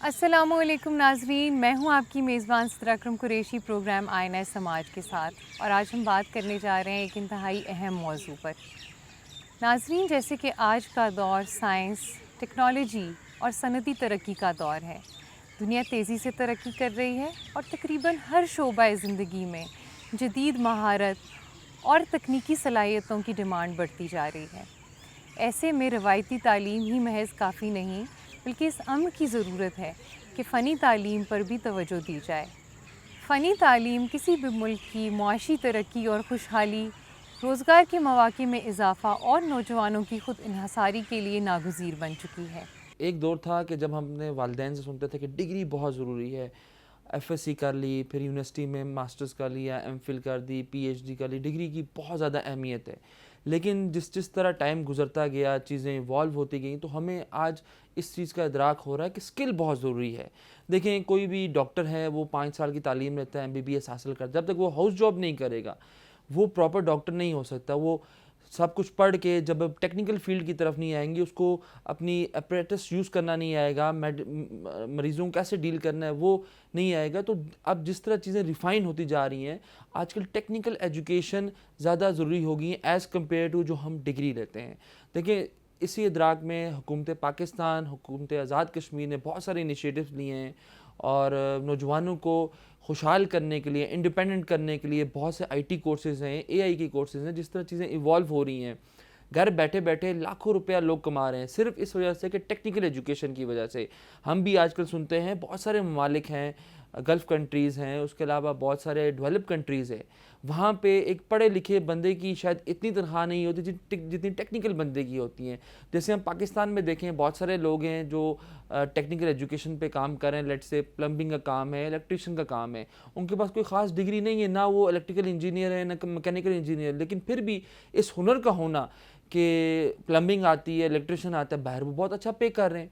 السلام علیکم ناظرین، میں ہوں آپ کی میزبان سترا اکرم قریشی پروگرام آئینہ سماج کے ساتھ، اور آج ہم بات کرنے جا رہے ہیں ایک انتہائی اہم موضوع پر۔ ناظرین، جیسے کہ آج کا دور سائنس، ٹیکنالوجی اور صنعتی ترقی کا دور ہے، دنیا تیزی سے ترقی کر رہی ہے اور تقریباً ہر شعبہ زندگی میں جدید مہارت اور تکنیکی صلاحیتوں کی ڈیمانڈ بڑھتی جا رہی ہے۔ ایسے میں روایتی تعلیم ہی محض کافی نہیں، بلکہ اس امر کی ضرورت ہے کہ فنی تعلیم پر بھی توجہ دی جائے۔ فنی تعلیم کسی بھی ملک کی معاشی ترقی اور خوشحالی، روزگار کے مواقع میں اضافہ اور نوجوانوں کی خود انحصاری کے لیے ناگزیر بن چکی ہے۔ ایک دور تھا کہ جب ہم نے والدین سے سنتے تھے کہ ڈگری بہت ضروری ہے، ایف ایس سی کر لی، پھر یونیورسٹی میں ماسٹرز کر لیا، ایم فل کر دی، پی ایچ ڈی کر لی، ڈگری کی بہت زیادہ اہمیت ہے۔ لیکن جس طرح ٹائم گزرتا گیا، چیزیں ایوالو ہوتی گئیں، تو ہمیں آج اس چیز کا ادراک ہو رہا ہے کہ اسکل بہت ضروری ہے۔ دیکھیں، کوئی بھی ڈاکٹر ہے، وہ 5 سال کی تعلیم لیتا ہے، MBBS حاصل کرتا ہے، جب تک وہ ہاؤس جاب نہیں کرے گا وہ پراپر ڈاکٹر نہیں ہو سکتا۔ وہ سب کچھ پڑھ کے جب ٹیکنیکل فیلڈ کی طرف نہیں آئیں گے، اس کو اپنی اپریٹس یوز کرنا نہیں آئے گا، مریضوں کو کیسے ڈیل کرنا ہے وہ نہیں آئے گا۔ تو اب جس طرح چیزیں ریفائن ہوتی جا رہی ہیں، آج کل ٹیکنیکل ایجوکیشن زیادہ ضروری ہوگی ایز کمپیئر ٹو جو ہم ڈگری لیتے ہیں۔ دیکھیں، اسی ادراک میں حکومت پاکستان، حکومت آزاد کشمیر نے بہت سارے انیشیٹوز لیے ہیں، اور نوجوانوں کو خوشحال کرنے کے لیے، انڈیپینڈنٹ کرنے کے لیے بہت سے IT کورسز ہیں، AI کی کورسز ہیں۔ جس طرح چیزیں ایوالو ہو رہی ہیں، گھر بیٹھے بیٹھے لاکھوں روپیہ لوگ کما رہے ہیں، صرف اس وجہ سے کہ ٹیکنیکل ایجوکیشن کی وجہ سے۔ ہم بھی آج کل سنتے ہیں بہت سارے ممالک ہیں، گلف کنٹریز ہیں، اس کے علاوہ بہت سارے ڈیولپ کنٹریز ہیں، وہاں پہ ایک پڑھے لکھے بندے کی شاید اتنی تنخواہ نہیں ہوتی جتنی ٹیکنیکل بندے کی ہوتی ہیں۔ جیسے ہم پاکستان میں دیکھیں، بہت سارے لوگ ہیں جو ٹیکنیکل ایجوکیشن پہ کام کر رہے ہیں، لیٹ سے پلمبنگ کا کام ہے، الیکٹریشین کا کام ہے، ان کے پاس کوئی خاص ڈگری نہیں ہے، نہ وہ الیکٹریکل انجینئر ہے، نہ میکینیکل انجینئر، لیکن پھر بھی اس ہنر کا ہونا کہ پلمبنگ آتی ہے، الیکٹریشین آتا ہے، باہر وہ بہت اچھا پے کر رہے ہیں۔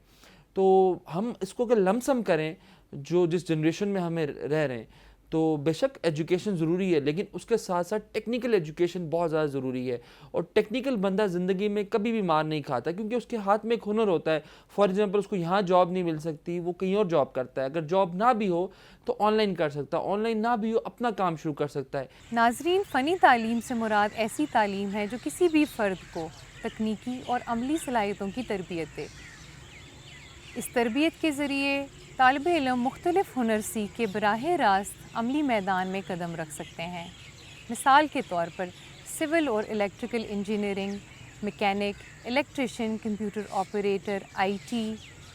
تو ہم اس کو اگر لم سم کریں، جو جس جنریشن میں ہمیں رہ رہے ہیں، تو بے شک ایجوکیشن ضروری ہے، لیکن اس کے ساتھ ساتھ ٹیکنیکل ایجوکیشن بہت زیادہ ضروری ہے۔ اور ٹیکنیکل بندہ زندگی میں کبھی بھی مار نہیں کھاتا، کیونکہ اس کے ہاتھ میں ایک ہنر ہوتا ہے۔ فار ایگزامپل، اس کو یہاں جاب نہیں مل سکتی، وہ کہیں اور جاب کرتا ہے، اگر جاب نہ بھی ہو تو آن لائن کر سکتا ہے، آن لائن نہ بھی ہو اپنا کام شروع کر سکتا ہے۔ ناظرین، فنی تعلیم سے مراد ایسی تعلیم ہے جو کسی بھی فرد کو تکنیکی اور عملی صلاحیتوں کی تربیت دے۔ اس تربیت کے ذریعے طالب علم مختلف ہنر سیکھ کے براہ راست عملی میدان میں قدم رکھ سکتے ہیں۔ مثال کے طور پر سول اور electrical engineering, mechanic, electrician, computer operator, IT،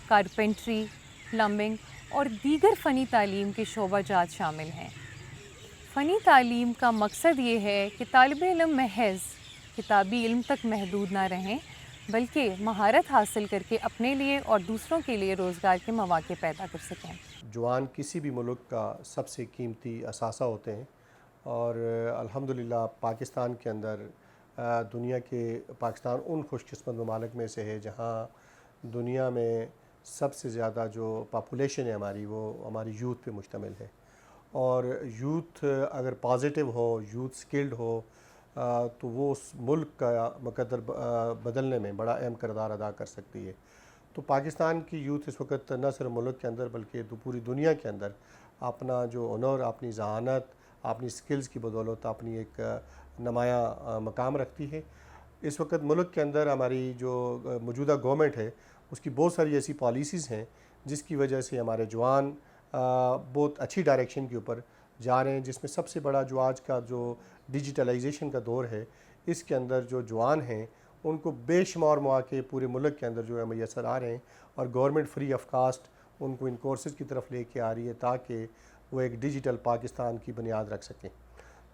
carpentry, plumbing اور دیگر فنی تعلیم کے شعبہ جات شامل ہیں۔ فنی تعلیم کا مقصد یہ ہے کہ طالب علم محض کتابی علم تک محدود نہ رہیں، بلکہ مہارت حاصل کر کے اپنے لیے اور دوسروں کے لیے روزگار کے مواقع پیدا کر سکیں۔ جوان کسی بھی ملک کا سب سے قیمتی اثاثہ ہوتے ہیں، اور الحمدللہ پاکستان کے اندر پاکستان ان خوش قسمت ممالک میں سے ہے جہاں دنیا میں سب سے زیادہ جو پاپولیشن ہے ہماری، وہ ہماری یوتھ پہ مشتمل ہے۔ اور یوتھ اگر پازیٹیو ہو، یوتھ سکلڈ ہو، تو وہ اس ملک کا مقدر بدلنے میں بڑا اہم کردار ادا کر سکتی ہے۔ تو پاکستان کی یوتھ اس وقت نہ صرف ملک کے اندر بلکہ پوری دنیا کے اندر اپنا جو ہنر، اپنی ذہانت، اپنی سکلز کی بدولت اپنی ایک نمایاں مقام رکھتی ہے۔ اس وقت ملک کے اندر ہماری جو موجودہ گورنمنٹ ہے، اس کی بہت ساری ایسی پالیسیز ہیں جس کی وجہ سے ہمارے جوان بہت اچھی ڈائریکشن کے اوپر جا رہے ہیں، جس میں سب سے بڑا جو آج کا جو ڈیجیٹلائزیشن کا دور ہے، اس کے اندر جو جوان ہیں ان کو بے شمار مواقع پورے ملک کے اندر جو ہے میسر آ رہے ہیں، اور گورنمنٹ فری آف کاسٹ ان کو ان کورسز کی طرف لے کے آ رہی ہے تاکہ وہ ایک ڈیجیٹل پاکستان کی بنیاد رکھ سکیں۔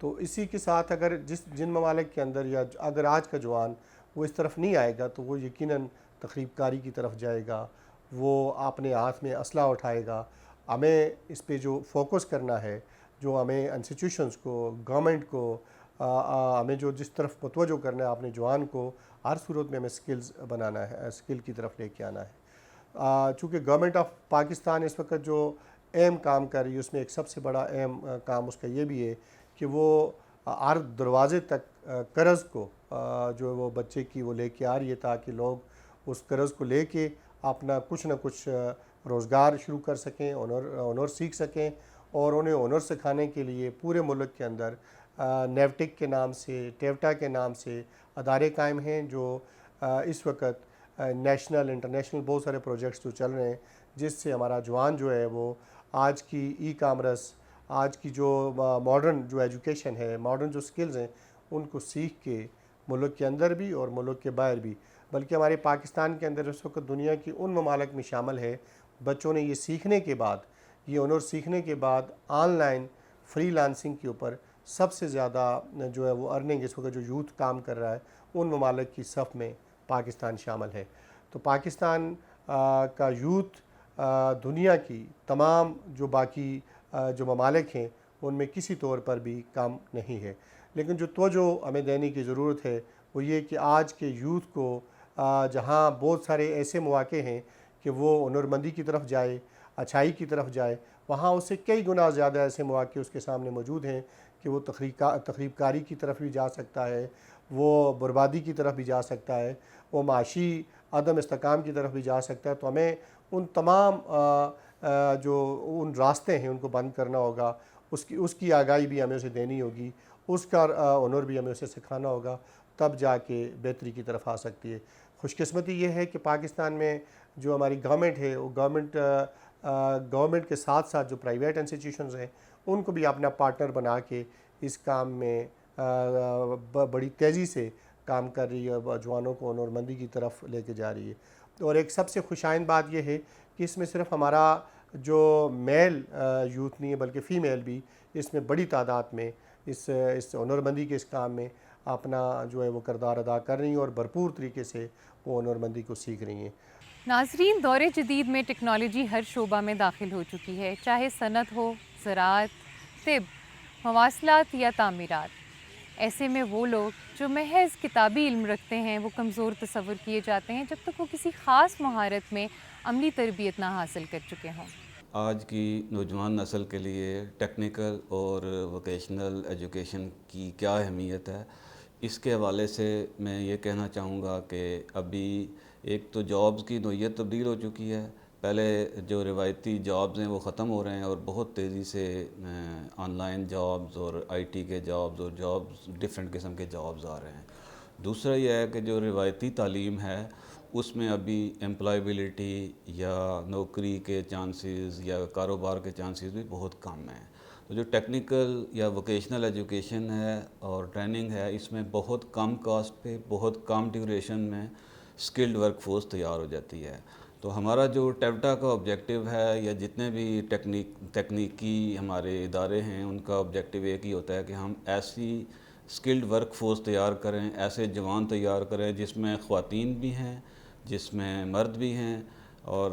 تو اسی کے ساتھ اگر جن ممالک کے اندر، یا اگر آج کا جوان وہ اس طرف نہیں آئے گا تو وہ یقیناً تخریب کاری کی طرف جائے گا، وہ اپنے ہاتھ میں اسلحہ اٹھائے گا۔ ہمیں اس پہ جو فوکس کرنا ہے، جو ہمیں انسٹیٹیوشنز کو، گورنمنٹ کو، ہمیں جو جس طرف متوجہ کرنا ہے اپنے جوان کو، ہر صورت میں ہمیں سکلز بنانا ہے، اسکل کی طرف لے کے آنا ہے۔ چونکہ گورنمنٹ آف پاکستان اس وقت جو اہم کام کر رہی ہے، اس میں ایک سب سے بڑا اہم کام اس کا یہ بھی ہے کہ وہ ہر دروازے تک قرض کو جو ہے وہ بچے کی وہ لے کے آ رہی ہے، تاکہ لوگ اس قرض کو لے کے اپنا کچھ نہ کچھ روزگار شروع کر سکیں، ہنر سیکھ سکیں، اور انہیں ہنر سکھانے کے لیے پورے ملک کے اندر نیوٹک کے نام سے، ٹیوٹا کے نام سے ادارے قائم ہیں، جو اس وقت نیشنل انٹرنیشنل بہت سارے پروجیکٹس جو چل رہے ہیں، جس سے ہمارا جوان جو ہے وہ آج کی ای کامرس، آج کی جو ماڈرن جو ایجوکیشن ہے، ماڈرن جو سکلز ہیں، ان کو سیکھ کے ملک کے اندر بھی اور ملک کے باہر بھی، بلکہ ہمارے پاکستان کے اندر اس وقت دنیا کی ان ممالک میں شامل ہے، بچوں نے یہ سیکھنے کے بعد، یہ ہنر سیکھنے کے بعد آن لائن فری لانسنگ کے اوپر سب سے زیادہ جو ہے وہ ارننگ اس وقت جو یوتھ کام کر رہا ہے، ان ممالک کی صف میں پاکستان شامل ہے۔ تو پاکستان کا یوتھ دنیا کی تمام جو باقی جو ممالک ہیں ان میں کسی طور پر بھی کم نہیں ہے، لیکن جو توجہ ہمیں دینے کی ضرورت ہے وہ یہ کہ آج کے یوتھ کو جہاں بہت سارے ایسے مواقع ہیں کہ وہ ہنرمندی کی طرف جائے، اچھائی کی طرف جائے، وہاں اس سے کئی گنا زیادہ ایسے مواقع اس کے سامنے موجود ہیں کہ وہ تخریب کاری کی طرف بھی جا سکتا ہے، وہ بربادی کی طرف بھی جا سکتا ہے، وہ معاشی عدم استحکام کی طرف بھی جا سکتا ہے۔ تو ہمیں ان تمام جو ان راستے ہیں ان کو بند کرنا ہوگا، اس کی آگاہی بھی ہمیں اسے دینی ہوگی، اس کا ہنر بھی ہمیں اسے سکھانا ہوگا، تب جا کے بہتری کی طرف آ سکتی ہے۔ خوش قسمتی یہ ہے کہ پاکستان میں جو ہماری گورنمنٹ ہے وہ گورنمنٹ کے ساتھ ساتھ جو پرائیویٹ انسٹیٹیوشنز ہیں ان کو بھی اپنا پارٹنر بنا کے اس کام میں بڑی تیزی سے کام کر رہی ہے، اور جوانوں کو ہنرمندی کی طرف لے کے جا رہی ہے۔ اور ایک سب سے خوشائند بات یہ ہے کہ اس میں صرف ہمارا جو میل یوتھ نہیں ہے بلکہ فیمیل بھی اس میں بڑی تعداد میں اس ہنرمندی کے اس کام میں اپنا جو ہے وہ کردار ادا کر رہی ہیں، اور بھرپور طریقے سے وہ ہنرمندی کو سیکھ رہی ہیں۔ ناظرین، دور جدید میں ٹیکنالوجی ہر شعبہ میں داخل ہو چکی ہے، چاہے صنعت ہو، زراعت، طب، مواصلات یا تعمیرات۔ ایسے میں وہ لوگ جو محض کتابی علم رکھتے ہیں وہ کمزور تصور کیے جاتے ہیں جب تک وہ کسی خاص مہارت میں عملی تربیت نہ حاصل کر چکے ہوں۔ آج کی نوجوان نسل کے لیے ٹیکنیکل اور ووکیشنل ایجوکیشن کی کیا اہمیت ہے، اس کے حوالے سے میں یہ کہنا چاہوں گا کہ ابھی ایک تو جابز کی نوعیت تبدیل ہو چکی ہے۔ پہلے جو روایتی جابز ہیں وہ ختم ہو رہے ہیں اور بہت تیزی سے آن لائن جابز اور آئی ٹی کے جابز اور جابز ڈفرینٹ قسم کے جابز آ رہے ہیں۔ دوسرا یہ ہے کہ جو روایتی تعلیم ہے اس میں ابھی امپلائیبلٹی یا نوکری کے چانسز یا کاروبار کے چانسز بھی بہت کم ہیں۔ تو جو ٹیکنیکل یا ووکیشنل ایجوکیشن ہے اور ٹریننگ ہے، اس میں بہت کم کاسٹ پہ بہت کم ڈیوریشن میں اسکلڈ ورک فورس تیار ہو جاتی ہے۔ تو ہمارا جو ٹیوٹا کا آبجیکٹیو ہے یا جتنے بھی تکنیکی ہمارے ادارے ہیں ان کا آبجیکٹیو ایک ہی ہوتا ہے کہ ہم ایسی اسکلڈ ورک فورس تیار کریں، ایسے جوان تیار کریں جس میں خواتین بھی ہیں، جس میں مرد بھی ہیں، اور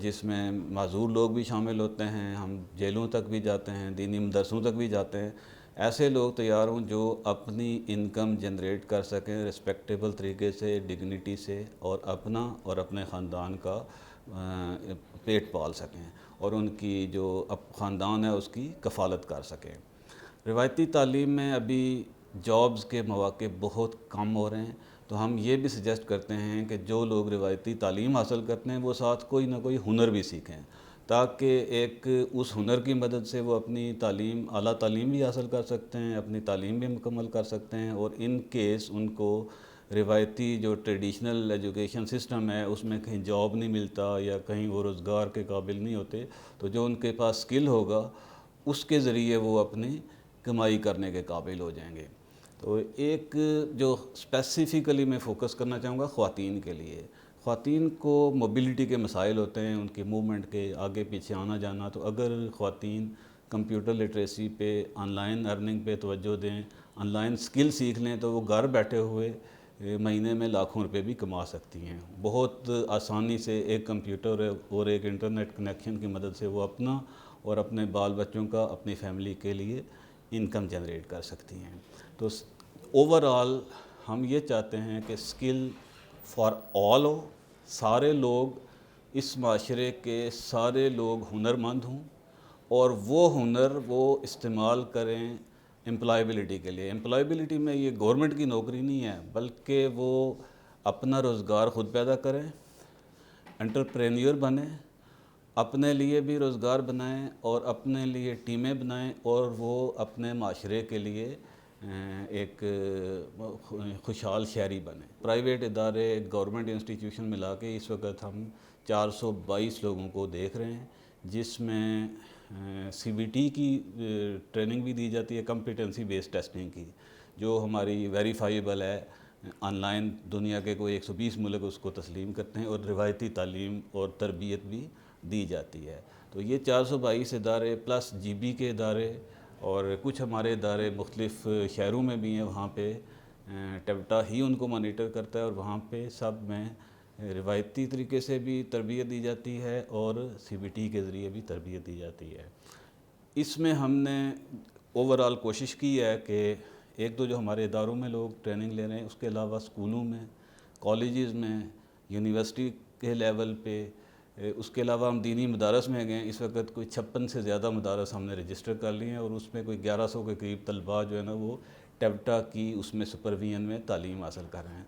جس میں معذور لوگ بھی شامل ہوتے ہیں۔ ہم جیلوں تک بھی جاتے ہیں، دینی مدرسوں تک بھی جاتے ہیں۔ ایسے لوگ تیار ہوں جو اپنی انکم جنریٹ کر سکیں رسپیکٹیبل طریقے سے، ڈگنیٹی سے، اور اپنا اور اپنے خاندان کا پیٹ پال سکیں، اور ان کی جو خاندان ہے اس کی کفالت کر سکیں۔ روایتی تعلیم میں ابھی جابز کے مواقع بہت کم ہو رہے ہیں، تو ہم یہ بھی سجیسٹ کرتے ہیں کہ جو لوگ روایتی تعلیم حاصل کرتے ہیں وہ ساتھ کوئی نہ کوئی ہنر بھی سیکھیں، تاکہ ایک اس ہنر کی مدد سے وہ اپنی تعلیم، اعلیٰ تعلیم بھی حاصل کر سکتے ہیں، اپنی تعلیم بھی مکمل کر سکتے ہیں، اور ان کیس ان کو روایتی جو ٹریڈیشنل ایجوکیشن سسٹم ہے اس میں کہیں جاب نہیں ملتا یا کہیں وہ روزگار کے قابل نہیں ہوتے، تو جو ان کے پاس سکل ہوگا اس کے ذریعے وہ اپنی کمائی کرنے کے قابل ہو جائیں گے۔ تو ایک جو اسپیسیفکلی میں فوکس کرنا چاہوں گا خواتین کے لیے، خواتین کو موبلٹی کے مسائل ہوتے ہیں، ان کی موومنٹ کے آگے پیچھے آنا جانا، تو اگر خواتین کمپیوٹر لٹریسی پہ، آن لائن ارننگ پہ توجہ دیں، آن لائن سکل سیکھ لیں، تو وہ گھر بیٹھے ہوئے مہینے میں لاکھوں روپے بھی کما سکتی ہیں۔ بہت آسانی سے ایک کمپیوٹر اور ایک انٹرنیٹ کنیکشن کی مدد سے وہ اپنا اور اپنے بال بچوں کا، اپنی فیملی کے لیے انکم جنریٹ کر سکتی ہیں۔ تو اوورآل ہم یہ چاہتے ہیں کہ اسکل فار آل ہو، سارے لوگ، اس معاشرے کے سارے لوگ ہنرمند ہوں، اور وہ ہنر وہ استعمال کریں امپلائیبلٹی کے لیے۔ امپلائیبلٹی میں یہ گورنمنٹ کی نوکری نہیں ہے، بلکہ وہ اپنا روزگار خود پیدا کریں، انٹرپرینیور بنیں، اپنے لیے بھی روزگار بنائیں اور اپنے لیے ٹیمیں بنائیں اور وہ اپنے معاشرے کے لیے ایک خوشحال شہری بنے. پرائیویٹ ادارے گورنمنٹ انسٹیٹیوشن ملا کے اس وقت ہم 422 لوگوں کو دیکھ رہے ہیں، جس میں CBT کی ٹریننگ بھی دی جاتی ہے، کمپیٹنسی بیسڈ ٹیسٹنگ کی، جو ہماری ویریفائیبل ہے. آن لائن دنیا کے کوئی 120 ملک اس کو تسلیم کرتے ہیں، اور روایتی تعلیم اور تربیت بھی دی جاتی ہے. تو یہ 422 ادارے پلس GB کے ادارے اور کچھ ہمارے ادارے مختلف شہروں میں بھی ہیں، وہاں پہ ٹیبٹا ہی ان کو مانیٹر کرتا ہے، اور وہاں پہ سب میں روایتی طریقے سے بھی تربیت دی جاتی ہے اور CBT کے ذریعے بھی تربیت دی جاتی ہے. اس میں ہم نے اوورآل کوشش کی ہے کہ ایک تو جو ہمارے اداروں میں لوگ ٹریننگ لے رہے ہیں، اس کے علاوہ اسکولوں میں، کالجز میں، یونیورسٹی کے لیول پہ، اس کے علاوہ ہم دینی مدارس میں گئے. اس وقت کوئی 56 سے زیادہ مدارس ہم نے رجسٹر کر لیے ہیں، اور اس میں کوئی 1100 کے قریب طلباء جو ہے نا وہ ٹیبٹا کی اس میں سپرویژن میں تعلیم حاصل کر رہے ہیں.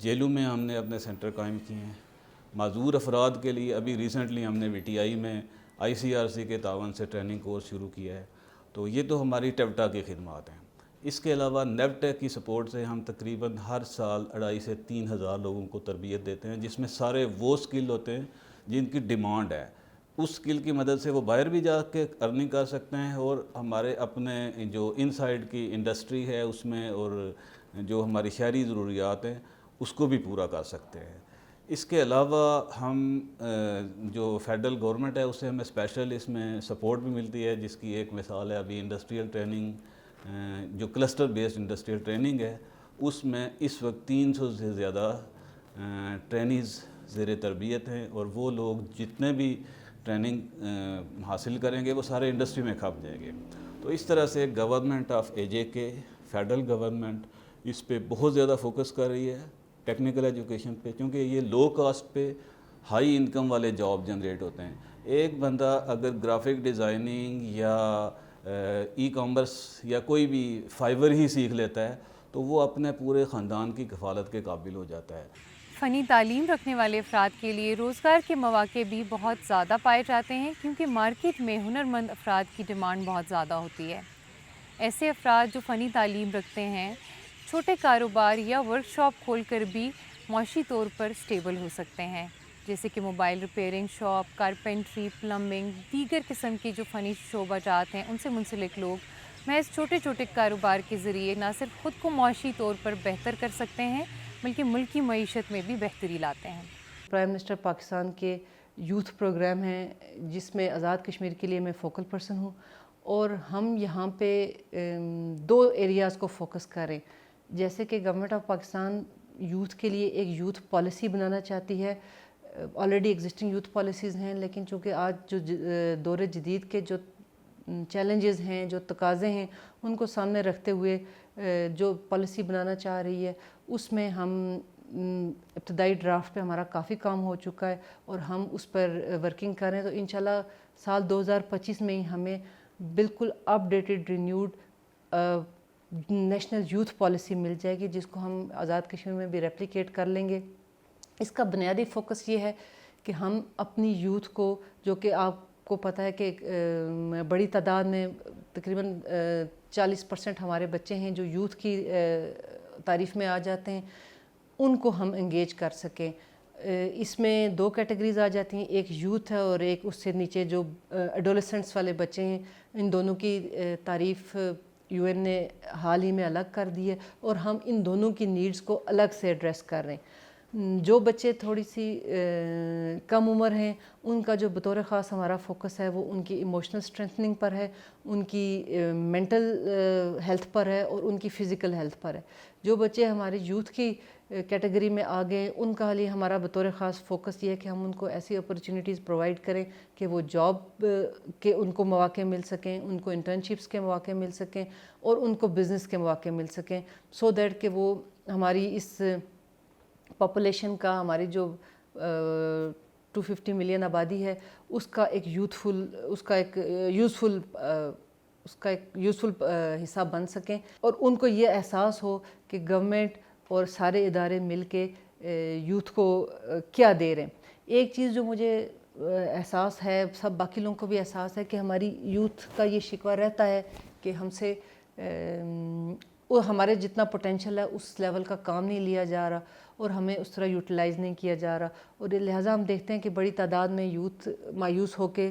جیلوں میں ہم نے اپنے سینٹر قائم کیے ہیں. معذور افراد کے لیے ابھی ریسنٹلی ہم نے VTI میں ICRC کے تعاون سے ٹریننگ کورس شروع کیا ہے. تو یہ تو ہماری ٹیبٹا کی خدمات ہیں. اس کے علاوہ نیوٹیک کی سپورٹ سے ہم تقریباً ہر سال 2500 سے 3000 لوگوں کو تربیت دیتے ہیں، جس میں سارے وہ سکل ہوتے ہیں جن کی ڈیمانڈ ہے. اس سکل کی مدد سے وہ باہر بھی جا کے ارننگ کر سکتے ہیں، اور ہمارے اپنے جو ان سائڈ کی انڈسٹری ہے اس میں، اور جو ہماری شہری ضروریات ہیں اس کو بھی پورا کر سکتے ہیں. اس کے علاوہ ہم جو فیڈرل گورنمنٹ ہے اس سے ہمیں اسپیشل اس میں سپورٹ بھی ملتی ہے، جس کی ایک مثال ہے ابھی انڈسٹریل ٹریننگ، جو کلسٹر بیسڈ انڈسٹریل ٹریننگ ہے. اس میں اس وقت 300 سے زیادہ ٹرینیز زیر تربیت ہیں، اور وہ لوگ جتنے بھی ٹریننگ حاصل کریں گے وہ سارے انڈسٹری میں کھپ جائیں گے. تو اس طرح سے government of AJK، federal government اس پہ بہت زیادہ فوکس کر رہی ہے ٹیکنیکل ایجوکیشن پہ، کیونکہ یہ لو کاسٹ پہ ہائی انکم والے جاب جنریٹ ہوتے ہیں. ایک بندہ اگر گرافک ڈیزائننگ یا ای کامرس یا کوئی بھی فائبر ہی سیکھ لیتا ہے تو وہ اپنے پورے خاندان کی کفالت کے قابل ہو جاتا ہے. فنی تعلیم رکھنے والے افراد کے لیے روزگار کے مواقع بھی بہت زیادہ پائے جاتے ہیں، کیونکہ مارکیٹ میں ہنرمند افراد کی ڈیمانڈ بہت زیادہ ہوتی ہے. ایسے افراد جو فنی تعلیم رکھتے ہیں چھوٹے کاروبار یا ورک شاپ کھول کر بھی معاشی طور پر سٹیبل ہو سکتے ہیں، جیسے کہ mobile repairing shop, carpentry, plumbing, دیگر قسم کے جو فنی شعبہ جات ہیں ان سے منسلک لوگ محض چھوٹے چھوٹے کاروبار کے ذریعے نہ صرف خود کو معاشی طور پر بہتر کر سکتے ہیں بلکہ ملکی معیشت میں بھی بہتری لاتے ہیں. پرائم منسٹر پاکستان کے یوتھ پروگرام ہیں جس میں آزاد کشمیر کے لیے میں فوکل پرسن ہوں، اور ہم یہاں پہ 2 ایریاز کو فوکس کریں. جیسے کہ گورنمنٹ آف پاکستان یوتھ کے لیے ایک یوتھ پالیسی بنانا چاہتی ہے. آلریڈی ایگزسٹنگ یوتھ پالیسیز ہیں، لیکن چونکہ آج جو دور جدید کے جو چیلنجز ہیں، جو تقاضے ہیں، ان کو سامنے رکھتے ہوئے جو پالیسی بنانا چاہ رہی ہے اس میں ہم ابتدائی ڈرافٹ پہ ہمارا کافی کام ہو چکا ہے اور ہم اس پر ورکنگ کر رہے ہیں. تو انشاءاللہ سال 2025 میں ہی ہمیں بالکل updated renewed national youth policy مل جائے گی، جس کو ہم آزاد کشمیر میں بھی ریپلیکیٹ کر لیں گے. اس کا بنیادی فوکس یہ ہے کہ ہم اپنی یوتھ کو، جو کہ آپ کو پتہ ہے کہ بڑی تعداد میں تقریباً 40% ہمارے بچے ہیں جو یوتھ کی تعریف میں آ جاتے ہیں، ان کو ہم انگیج کر سکیں. اس میں 2 کیٹیگریز آ جاتی ہیں، ایک یوتھ ہے اور ایک اس سے نیچے جو ایڈولسنٹس والے بچے ہیں. ان دونوں کی تعریف UN نے حال ہی میں الگ کر دی ہے، اور ہم ان دونوں کی نیڈز کو الگ سے ایڈریس کر رہے ہیں. جو بچے تھوڑی سی کم عمر ہیں ان کا جو بطور خاص ہمارا فوکس ہے وہ ان کی ایموشنل اسٹرینتھننگ پر ہے، ان کی مینٹل ہیلتھ پر ہے اور ان کی فزیکل ہیلتھ پر ہے. جو بچے ہماری یوتھ کی کیٹیگری میں آ گئے ان کا لیے ہمارا بطور خاص فوکس یہ ہے کہ ہم ان کو ایسی اپرچونیٹیز پرووائڈ کریں کہ وہ جاب کے ان کو مواقع مل سکیں، ان کو انٹرنشپس کے مواقع مل سکیں اور ان کو بزنس کے مواقع مل سکیں، سو دیٹ کہ وہ ہماری اس پاپولیشن کا، ہماری جو 250 ملین آبادی ہے اس کا ایک یوزفل حصہ بن سکیں، اور ان کو یہ احساس ہو کہ گورنمنٹ اور سارے ادارے مل کے یوتھ کو کیا دے رہے ہیں. ایک چیز جو مجھے احساس ہے، سب باقی لوگوں کو بھی احساس ہے کہ ہماری یوتھ کا یہ شکوہ رہتا ہے کہ ہم سے وہ ہمارے جتنا پوٹینشیل ہے اس لیول کا کام نہیں لیا جا رہا اور ہمیں اس طرح یوٹیلائز نہیں کیا جا رہا، اور لہٰذا ہم دیکھتے ہیں کہ بڑی تعداد میں یوتھ مایوس ہو کے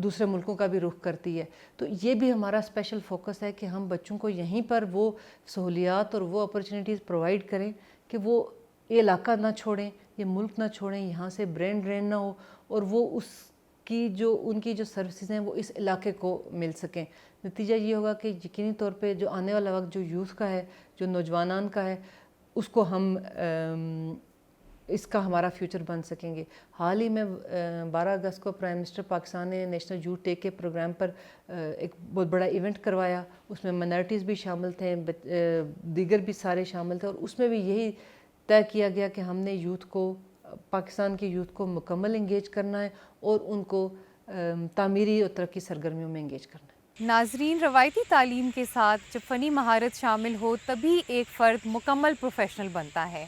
دوسرے ملکوں کا بھی رخ کرتی ہے۔ تو یہ بھی ہمارا اسپیشل فوکس ہے کہ ہم بچوں کو یہیں پر وہ سہولیات اور وہ اپرچونیٹیز پرووائڈ کریں کہ وہ یہ علاقہ نہ چھوڑیں، یہ ملک نہ چھوڑیں، یہاں سے برین ڈرین نہ ہو، اور وہ اس کی جو ان کی جو سروسز ہیں وہ اس علاقے کو مل سکیں۔ نتیجہ یہ ہوگا کہ یقینی طور پہ جو آنے والا وقت جو یوتھ کا ہے، جو نوجوانان کا ہے، اس کو ہم اس کا ہمارا فیوچر بن سکیں گے۔ حال ہی میں 12 اگست کو پرائم منسٹر پاکستان نے نیشنل یوتھ ڈے کے پروگرام پر ایک بہت بڑا ایونٹ کروایا، اس میں منارٹیز بھی شامل تھے، دیگر بھی سارے شامل تھے، اور اس میں بھی یہی طے کیا گیا کہ ہم نے یوتھ کو، پاکستان کی یوتھ کو مکمل انگیج کرنا ہے اور ان کو تعمیری اور ترقی سرگرمیوں میں انگیج کرنا ہے۔ ناظرین، روایتی تعلیم کے ساتھ جب فنی مہارت شامل ہو تبھی ایک فرد مکمل پروفیشنل بنتا ہے۔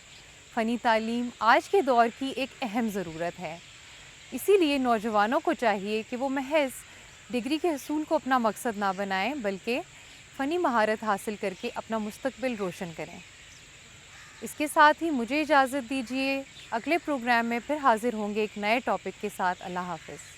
فنی تعلیم آج کے دور کی ایک اہم ضرورت ہے، اسی لیے نوجوانوں کو چاہیے کہ وہ محض ڈگری کے حصول کو اپنا مقصد نہ بنائیں، بلکہ فنی مہارت حاصل کر کے اپنا مستقبل روشن کریں۔ اس کے ساتھ ہی مجھے اجازت دیجیے، اگلے پروگرام میں پھر حاضر ہوں گے ایک نئے ٹاپک کے ساتھ۔ اللہ حافظ۔